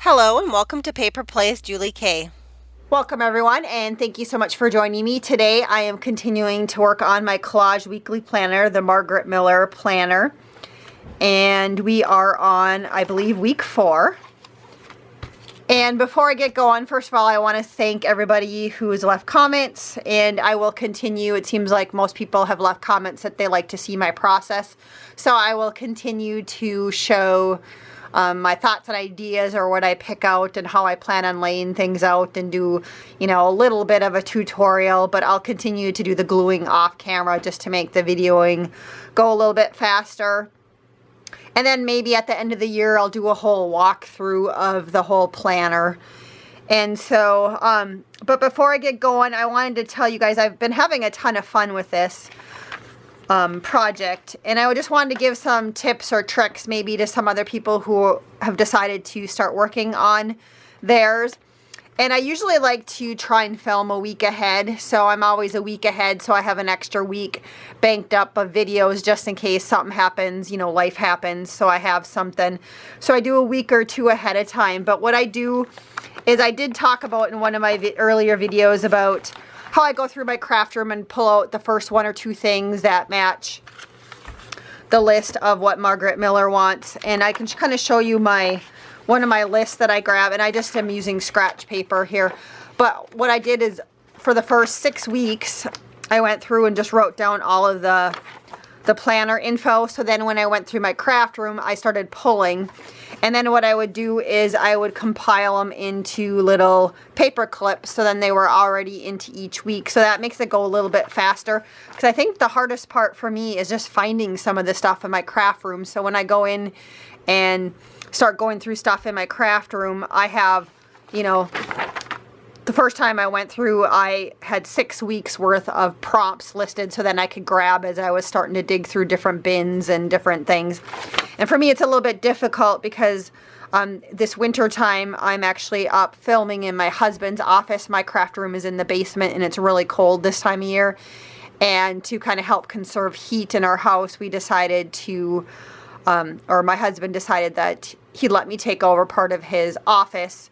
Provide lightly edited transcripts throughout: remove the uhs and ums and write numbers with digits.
Hello and welcome to Paper Plays Julie K. Welcome everyone, and thank you so much for joining me. Today I am continuing to work on my Collage weekly planner, the Margarete Miller planner. And we are on, I believe, week 4. And before I get going, first of all, I want to thank everybody who has left comments, and I will continue. It seems like most people have left comments that they like to see my process. So I will continue to show my thoughts and ideas, or what I pick out and how I plan on laying things out, and do, you know, a little bit of a tutorial, but I'll continue to do the gluing off camera just to make the videoing go a little bit faster. And then maybe at the end of the year, I'll do a whole walkthrough of the whole planner. And so, but before I get going, I wanted to tell you guys, I've been having a ton of fun with this project, and I just wanted to give some tips or tricks maybe to some other people who have decided to start working on theirs. And I usually like to try and film a week ahead, so I'm always a week ahead, so I have an extra week banked up of videos just in case something happens, you know, life happens, so I have something. So I do a week or two ahead of time. But what I do is, I did talk about in one of my earlier videos about how I go through my craft room and pull out the first 1 or 2 things that match the list of what Margarete Miller wants. And I can kind of show you one of my lists that I grab, and I just am using scratch paper here. But what I did is, for the first 6 weeks, I went through and just wrote down all of the planner info. So then when I went through my craft room, I started pulling. And then what I would do is I would compile them into little paper clips, so then they were already into each week. So that makes it go a little bit faster, because I think the hardest part for me is just finding some of the stuff in my craft room. So when I go in and start going through stuff in my craft room, I have, you know, the first time I went through, I had 6 weeks worth of prompts listed, so then I could grab as I was starting to dig through different bins and different things. And for me, it's a little bit difficult because this winter time, I'm actually up filming in my husband's office. My craft room is in the basement, and it's really cold this time of year. And to kind of help conserve heat in our house, we decided to, or my husband decided that he'd let me take over part of his office,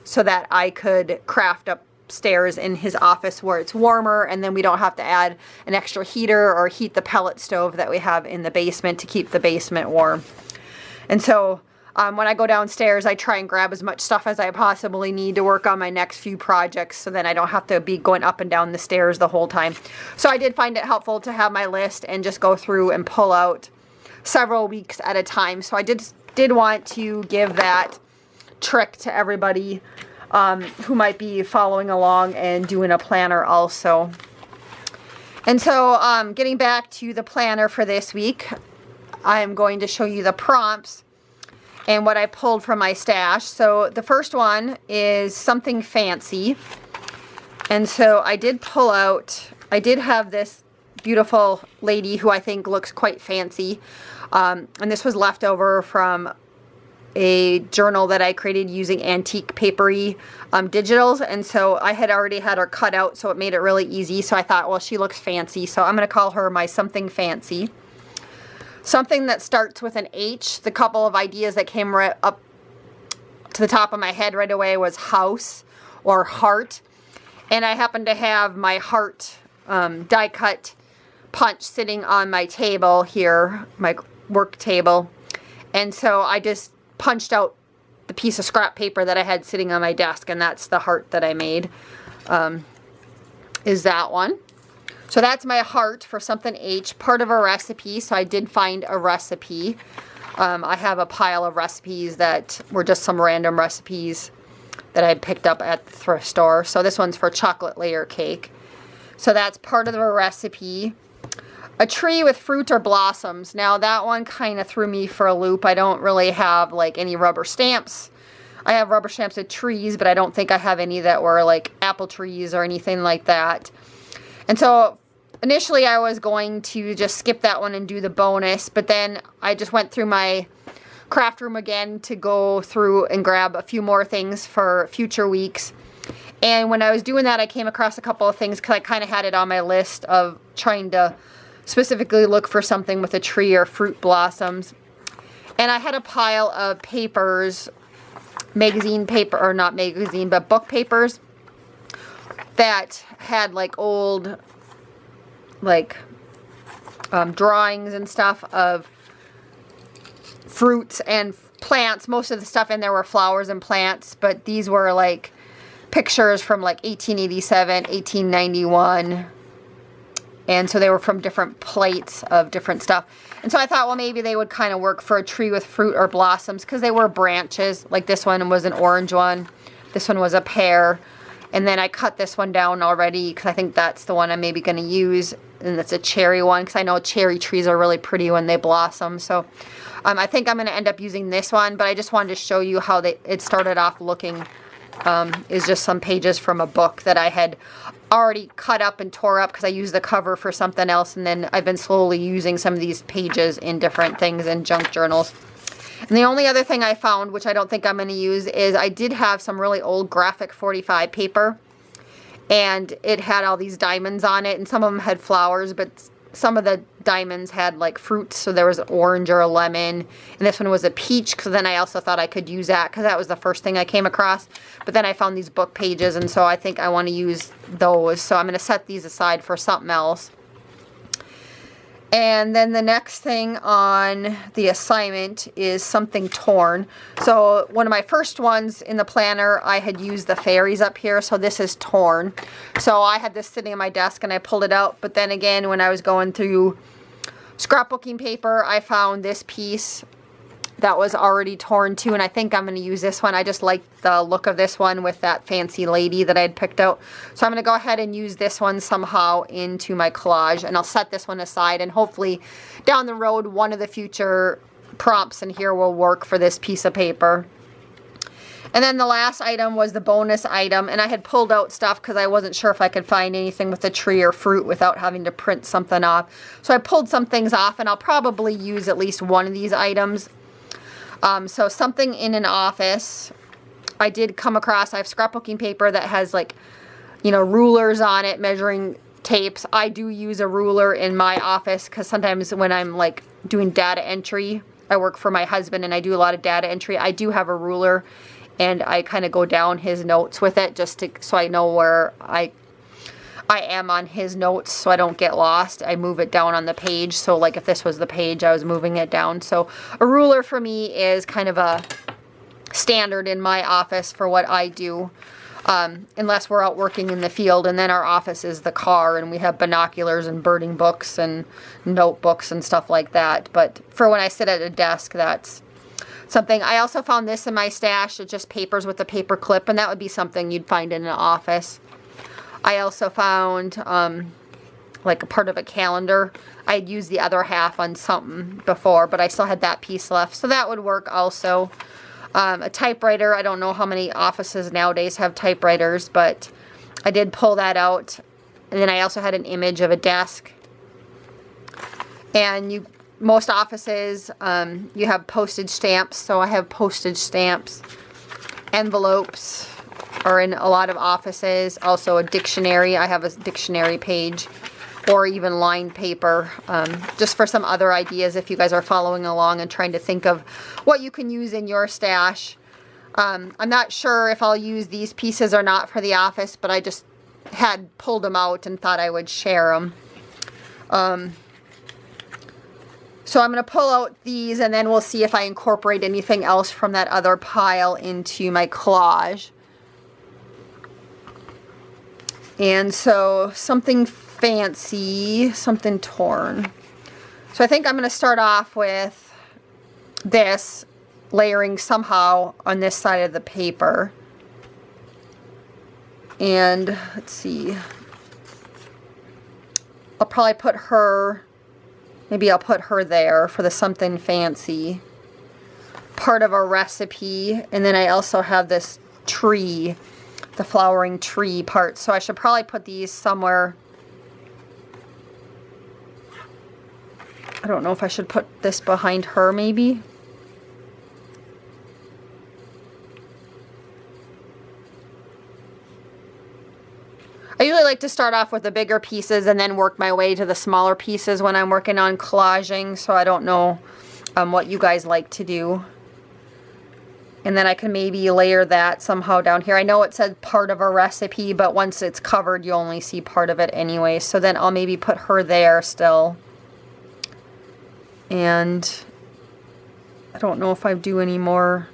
so that I could craft upstairs in his office where it's warmer, and then we don't have to add an extra heater or heat the pellet stove that we have in the basement to keep the basement warm. And so when I go downstairs, I try and grab as much stuff as I possibly need to work on my next few projects, so then I don't have to be going up and down the stairs the whole time. So I did find it helpful to have my list and just go through and pull out several weeks at a time. So I did want to give that trick to everybody who might be following along and doing a planner also. And so getting back to the planner for this week, I am going to show you the prompts and what I pulled from my stash. So the first one is something fancy. And so I did pull out, I did have this beautiful lady who I think looks quite fancy. And this was left over from a journal that I created using antique papery digitals, and so I had already had her cut out, so it made it really easy. So I thought, well, she looks fancy, so I'm going to call her my something fancy. Something that starts with an H. The couple of ideas that came right up to the top of my head right away was house or heart, and I happen to have my heart die cut punch sitting on my table here, my work table, and so I just punched out the piece of scrap paper that I had sitting on my desk, and that's the heart that I made, is that one. So that's my heart for something H, part of a recipe. So I did find a recipe. I have a pile of recipes that were just some random recipes that I had picked up at the thrift store. So this one's for chocolate layer cake. So that's part of the recipe. A tree with fruit or blossoms. Now that one kind of threw me for a loop. I don't really have like any rubber stamps. I have rubber stamps with trees, but I don't think I have any that were like apple trees or anything like that. And so initially I was going to just skip that one and do the bonus, but then I just went through my craft room again to go through and grab a few more things for future weeks. And when I was doing that, I came across a couple of things because I kind of had it on my list of trying to specifically look for something with a tree or fruit blossoms. And I had a pile of papers magazine paper, or not magazine, but book papers that had like old like drawings and stuff of fruits and plants. Most of the stuff in there were flowers and plants, but these were like pictures from like 1887, 1891. And so they were from different plates of different stuff. And so I thought, well, maybe they would kind of work for a tree with fruit or blossoms, because they were branches. Like this one was an orange one. This one was a pear. And then I cut this one down already, because I think that's the one I'm maybe going to use. And it's a cherry one, because I know cherry trees are really pretty when they blossom. So I think I'm going to end up using this one. But I just wanted to show you how it started off looking. Is just some pages from a book that I had already cut up and tore up because I used the cover for something else, and then I've been slowly using some of these pages in different things in junk journals. And the only other thing I found, which I don't think I'm going to use, is I did have some really old graphic 45 paper, and it had all these diamonds on it, and some of them had flowers, but some of the diamonds had like fruits, so there was an orange or a lemon, and this one was a peach, because then I also thought I could use that, because that was the first thing I came across. But then I found these book pages, and so I think I want to use those, so I'm going to set these aside for something else. And then the next thing on the assignment is something torn. So one of my first ones in the planner, I had used the fairies up here, so this is torn. So I had this sitting on my desk and I pulled it out, but then again, when I was going through scrapbooking paper, I found this piece that was already torn too, and I think I'm going to use this one. I just like the look of this one with that fancy lady that I had picked out. So I'm going to go ahead and use this one somehow into my collage, and I'll set this one aside, and hopefully down the road one of the future prompts in here will work for this piece of paper. And then the last item was the bonus item, and I had pulled out stuff because I wasn't sure if I could find anything with a tree or fruit without having to print something off. So I pulled some things off, and I'll probably use at least one of these items. So something in an office. I did come across, I have scrapbooking paper that has like, you know, rulers on it, measuring tapes. I do use a ruler in my office because sometimes when I'm like doing data entry, I work for my husband and I do a lot of data entry. I do have a ruler, and I kind of go down his notes with it just to, so I know where I am on his notes, so I don't get lost. I move it down on the page. So like if this was the page, I was moving it down. So a ruler for me is kind of a standard in my office for what I do, unless we're out working in the field, and then our office is the car, and we have binoculars and birding books and notebooks and stuff like that. But for when I sit at a desk, that's something. I also found this in my stash. It's just papers with a paper clip, and that would be something you'd find in an office. I also found like a part of a calendar. I'd used the other half on something before, but I still had that piece left, so that would work also. A typewriter. I don't know how many offices nowadays have typewriters, but I did pull that out. And then I also had an image of a desk. And most offices, you have postage stamps, so I have postage stamps. Envelopes are in a lot of offices. Also a dictionary. I have a dictionary page, or even lined paper, just for some other ideas if you guys are following along and trying to think of what you can use in your stash. I'm not sure if I'll use these pieces or not for the office, but I just had pulled them out and thought I would share them. So I'm going to pull out these, and then we'll see if I incorporate anything else from that other pile into my collage. And so something fancy, something torn. So I think I'm going to start off with this, layering somehow on this side of the paper. And let's see. I'll probably put her, maybe I'll put her there for the something fancy part of a recipe. And then I also have this tree, the flowering tree part. So I should probably put these somewhere. I don't know if I should put this behind her maybe. I usually like to start off with the bigger pieces and then work my way to the smaller pieces when I'm working on collaging, so I don't know what you guys like to do. And then I can maybe layer that somehow down here. I know it said part of a recipe, but once it's covered, you only see part of it anyway. So then I'll maybe put her there still. And I don't know if I do any more.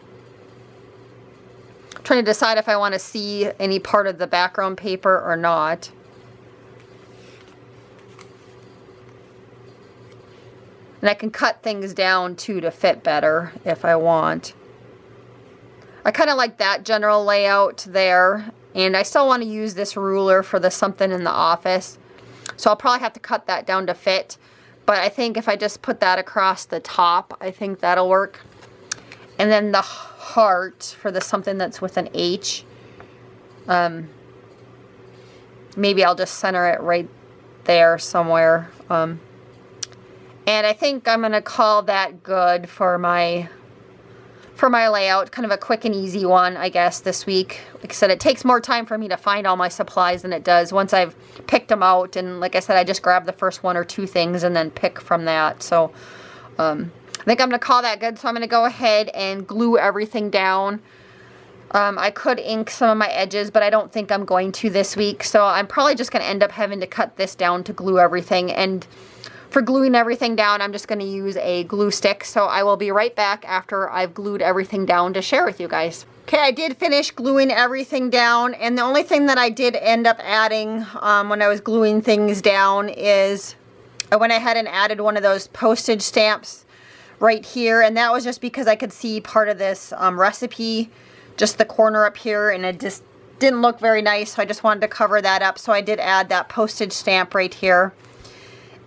I'm trying to decide if I want to see any part of the background paper or not. And I can cut things down too to fit better if I want. I kind of like that general layout there, and I still want to use this ruler for the something in the office. So I'll probably have to cut that down to fit, but I think if I just put that across the top, I think that'll work. And then the heart for the something that's with an H. Maybe I'll just center it right there somewhere. And I think I'm going to call that good for my layout. Kind of a quick and easy one, I guess, this week. Like I said, it takes more time for me to find all my supplies than it does once I've picked them out. And like I said, I just grab the first one or two things and then pick from that. So I think I'm going to call that good. So I'm going to go ahead and glue everything down. I could ink some of my edges, but I don't think I'm going to this week. So I'm probably just going to end up having to cut this down to glue everything. And for gluing everything down, I'm just going to use a glue stick. So I will be right back after I've glued everything down to share with you guys. Okay, I did finish gluing everything down. And the only thing that I did end up adding when I was gluing things down is I went ahead and added one of those postage stamps right here. And that was just because I could see part of this recipe, just the corner up here, and it just didn't look very nice. So I just wanted to cover that up. So I did add that postage stamp right here.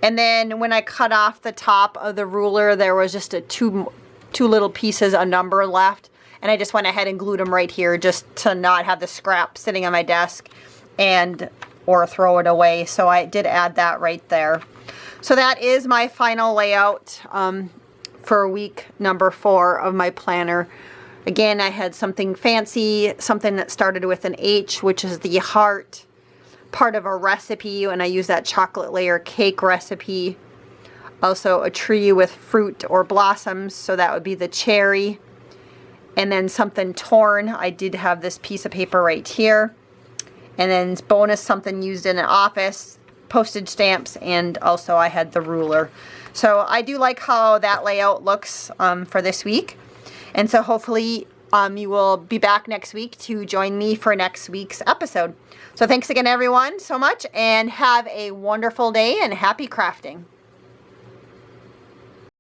And then when I cut off the top of the ruler, there was just two little pieces of number left. And I just went ahead and glued them right here just to not have the scrap sitting on my desk or throw it away. So I did add that right there. So that is my final layout for week number 4 of my planner. Again, I had something fancy, something that started with an H, which is the heart. Part of a recipe, and I use that chocolate layer cake recipe. Also a tree with fruit or blossoms, so that would be the cherry. And then something torn. I did have this piece of paper right here. And then bonus, something used in an office, postage stamps, and also I had the ruler. So I do like how that layout looks for this week. And so hopefully you will be back next week to join me for next week's episode. So thanks again, everyone, so much, and have a wonderful day and happy crafting.